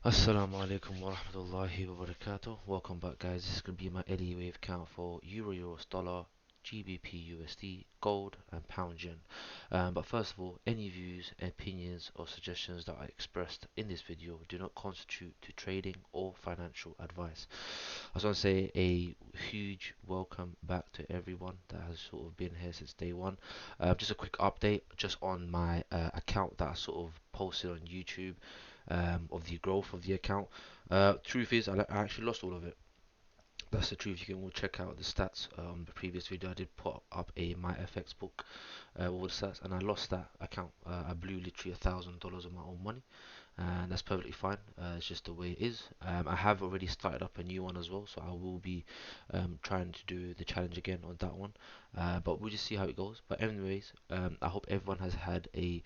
Assalamu alaikum wa rahmatullahi wa barakatuh. Welcome back, guys. This is going to be my Elliot Wave Count for Euro, US dollar, GBPUSD, gold, and pound yen. But first of all, any views, opinions, or suggestions that are expressed in this video do not constitute to trading or financial advice. I just want to say a huge welcome back to everyone that has sort of been here since day one. Just a quick update just on my account that I sort of posted on YouTube of the growth of the account. Truth is, I actually lost all of it. That's the truth. You can all check out the stats on the previous video. I did put up a my FX book with all the stats, and I lost that account. I blew literally $1,000 of my own money, and that's perfectly fine. It's just the way it is. I have already started up a new one as well, so I will be trying to do the challenge again on that one. But we'll just see how it goes. But anyways, I hope everyone has had a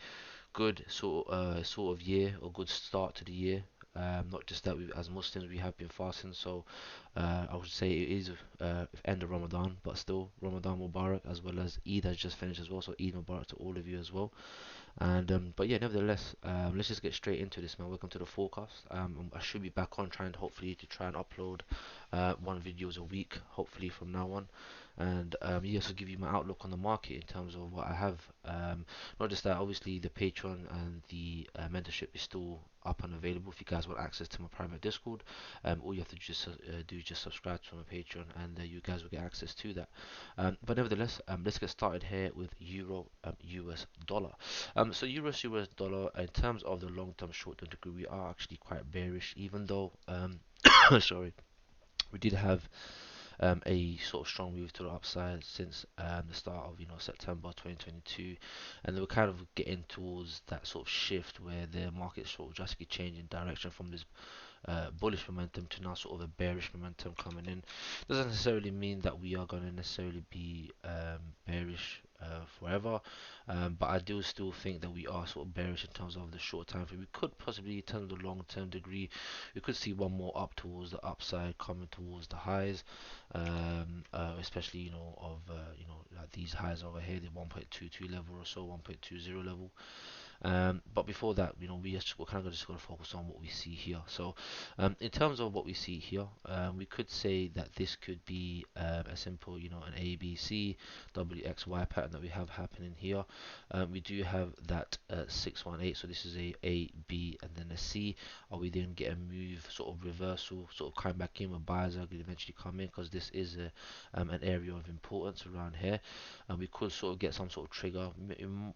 good sort of year or good start to the year. Not just that we, as Muslims, we have been fasting, so I would say it is end of Ramadan, but still Ramadan Mubarak, as well as Eid has just finished as well. So Eid Mubarak to all of you as well. And but yeah, nevertheless, let's just get straight into this, man. Welcome to the forecast. I should be back on trying hopefully to try and upload one videos a week, hopefully from now on. And yeah, so give you my outlook on the market in terms of what I have. Not just that, obviously the Patreon and the mentorship is still up and available. If you guys want access to my private Discord, all you have to just do is just subscribe to my Patreon, and you guys will get access to that. But nevertheless, let's get started here with Euro US dollar. So Euros US dollar in terms of the long term, short term degree, we are actually quite bearish, even though sorry, we did have a sort of strong move to the upside since the start of September 2022, and they were kind of getting towards that sort of shift where the market sort of drastically changing direction from this bullish momentum to now sort of a bearish momentum coming in. Doesn't necessarily mean that we are going to necessarily be bearish forever, but I do still think that we are sort of bearish in terms of the short time frame. We could possibly, in terms of the long term degree, we could see one more up towards the upside, coming towards the highs, especially of like these highs over here, the 1.22 level or so, 1.20 level. But before that, we're kind of just going to focus on what we see here. So, in terms of what we see here, we could say that this could be a simple, an A, B, C, W, X, Y pattern that we have happening here. We do have that 618, so this is a B, and then a C. Or we then get a move, sort of reversal, sort of come back in where buyers are going to eventually come in because this is an area of importance around here. And we could sort of get some sort of trigger.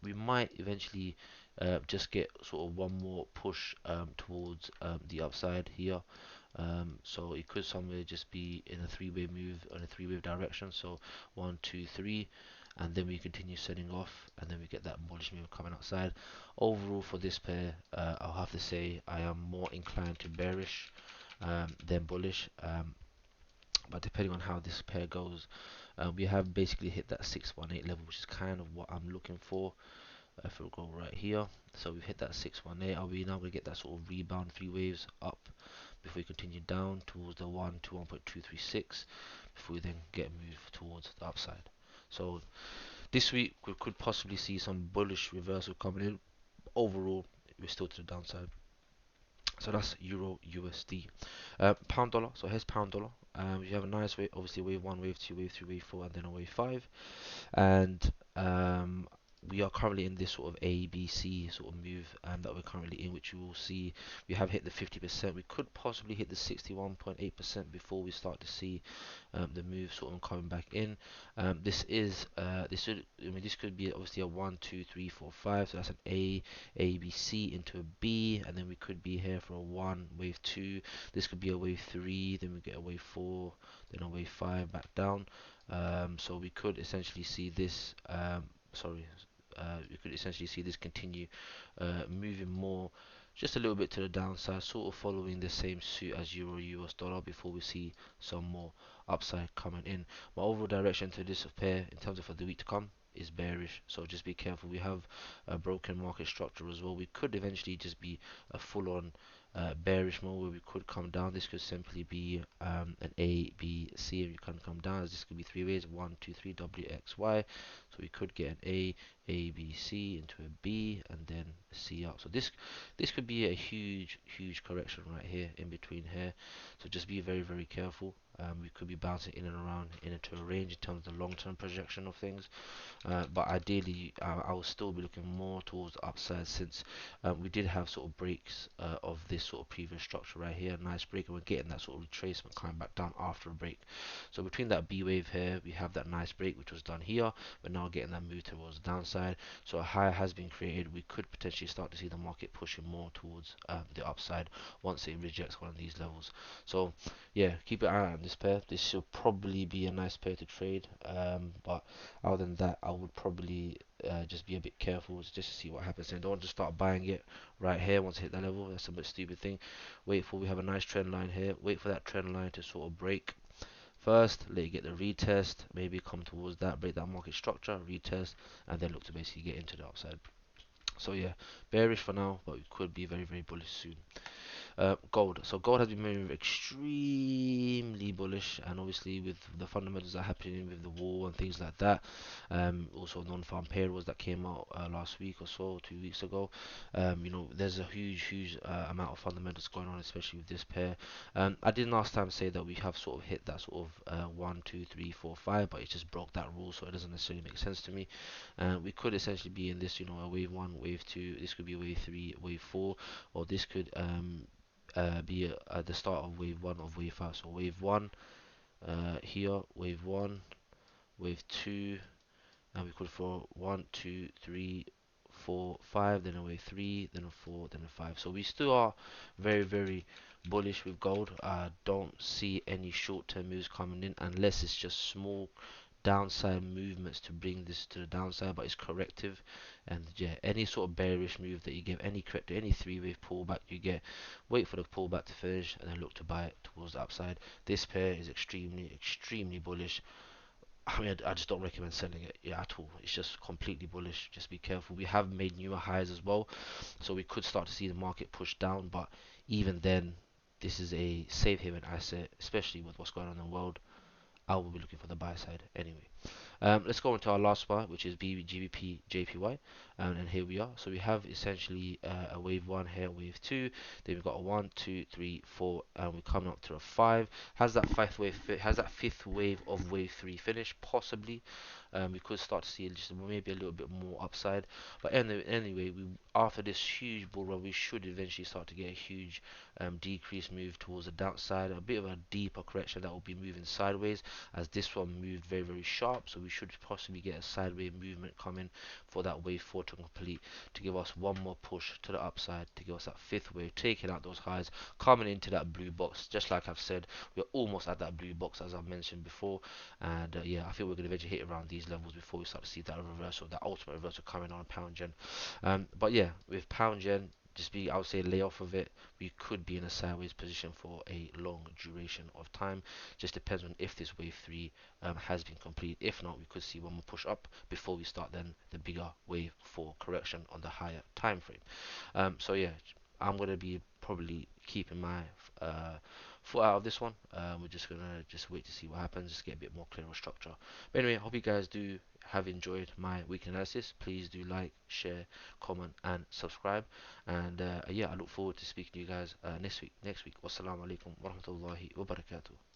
We might eventually just get sort of one more push towards the upside here. So it could somewhere just be in a three-way move on a three-way direction. So one, two, three, and then we continue setting off, and then we get that bullish move coming outside. Overall, for this pair, I'll have to say I am more inclined to bearish than bullish. But depending on how this pair goes, we have basically hit that 618 level, which is kind of what I'm looking for. If we go right here, so we've hit that 618. Are we now going to get that sort of rebound, three waves up before we continue down towards the 1 to 1.236 before we then get a move towards the upside? So this week we could possibly see some bullish reversal coming in. Overall, we're still to the downside. So that's Euro USD. Pound dollar. So here's pound dollar. We have a nice wave, obviously wave 1, wave 2, wave 3, wave 4, and then a wave 5. And we are currently in this sort of A, B, C sort of move that we're currently in, which you will see we have hit the 50%. We could possibly hit the 61.8% before we start to see the move sort of coming back in. This could be obviously a 1, 2, 3, 4, 5. So that's an A, B, C into a B, and then we could be here for a 1, wave 2. This could be a wave 3, then we get a wave 4, then a wave 5 back down. So we could essentially see this. You could essentially see this continue moving more just a little bit to the downside, sort of following the same suit as Euro US dollar before we see some more upside coming in. My overall direction to this pair in terms of for the week to come is bearish, so just be careful. We have a broken market structure as well. We could eventually just be a full on bearish mode where we could come down. This could simply be an A, B, C, and you can come down. As this could be three ways: one, two, three, W, X, Y. So we could get an A, B, C into a B, and then a C out. So this could be a huge correction right here in between here. So just be very, very careful. We could be bouncing in and around into a range in terms of the long-term projection of things. But ideally, I will still be looking more towards the upside, since we did have sort of breaks of this sort of previous structure right here, nice break, and we're getting that sort of retracement coming back down after a break. So between that B wave here, we have that nice break which was done here, but now getting that move towards the downside. So a high has been created. We could potentially start to see the market pushing more towards the upside once it rejects one of these levels. So yeah, keep an eye on this pair. This should probably be a nice pair to trade, but other than that, I would probably just be a bit careful just to see what happens. And don't just start buying it right here once it hit that level. That's a bit stupid thing. Wait for, we have a nice trend line here. Wait for that trend line to sort of break first. Let it get the retest. Maybe come towards that, break that market structure, retest, and then look to basically get into the upside. So yeah, bearish for now, but it could be very, very bullish soon. Gold. So gold has been moving extremely bullish, and obviously with the fundamentals that are happening with the war and things like that. Also non-farm payrolls that came out last week or so, 2 weeks ago. There's a huge amount of fundamentals going on, especially with this pair. I did last time say that we have sort of hit that sort of 1, 2, 3, 4, 5, but it just broke that rule, so it doesn't necessarily make sense to me. We could essentially be in this, a wave 1, wave 2. This could be wave 3, wave 4, or this could be at the start of wave 1 of wave 5. So wave 1 here, wave 1, wave 2, and we could for 1, 2, 3, 4, 5, then a wave 3, then a 4, then a 5. So we still are very, very bullish with gold. I don't see any short-term moves coming in unless it's just small downside movements to bring this to the downside, but it's corrective. And yeah, any sort of bearish move that you give, any corrective, any three-wave pullback you get, wait for the pullback to finish and then look to buy it towards the upside. This pair is extremely bullish. I mean, I just don't recommend selling it, yeah, at all. It's just completely bullish. Just be careful. We have made newer highs as well, so we could start to see the market push down, but even then, this is a safe haven asset, especially with what's going on in the world. I will be looking for the buy side anyway. Let's go into our last bar, which is GBPJPY, and here we are. So we have essentially a wave 1 here, wave 2, then we've got a 1, 2, 3, 4, and we're coming up to a 5. Has that fifth wave of wave 3 finish? Possibly. We could start to see just maybe a little bit more upside, but anyway, after this huge bull run, we should eventually start to get a huge decrease move towards the downside, a bit of a deeper correction that will be moving sideways, as this one moved very, very sharp. So we should possibly get a sideways movement coming for that wave 4 to complete, to give us one more push to the upside, to give us that fifth wave, taking out those highs, coming into that blue box. Just like I've said, we're almost at that blue box, as I've mentioned before. And yeah, I feel we're going to eventually hit around these levels before we start to see that reversal, that ultimate reversal coming on pound yen. But yeah, with pound yen, I would say lay off of it. We could be in a sideways position for a long duration of time. Just depends on if this wave 3 has been complete. If not, we could see one more push up before we start then the bigger wave 4 correction on the higher time frame. So yeah, I'm gonna be probably keeping my foot out of this one. We're just gonna wait to see what happens, just get a bit more clearer structure. But anyway, I hope you guys do have enjoyed my weekly analysis. Please do like, share, comment, and subscribe. And yeah, I look forward to speaking to you guys next week. Wassalamu alaikum warahmatullahi wabarakatuh.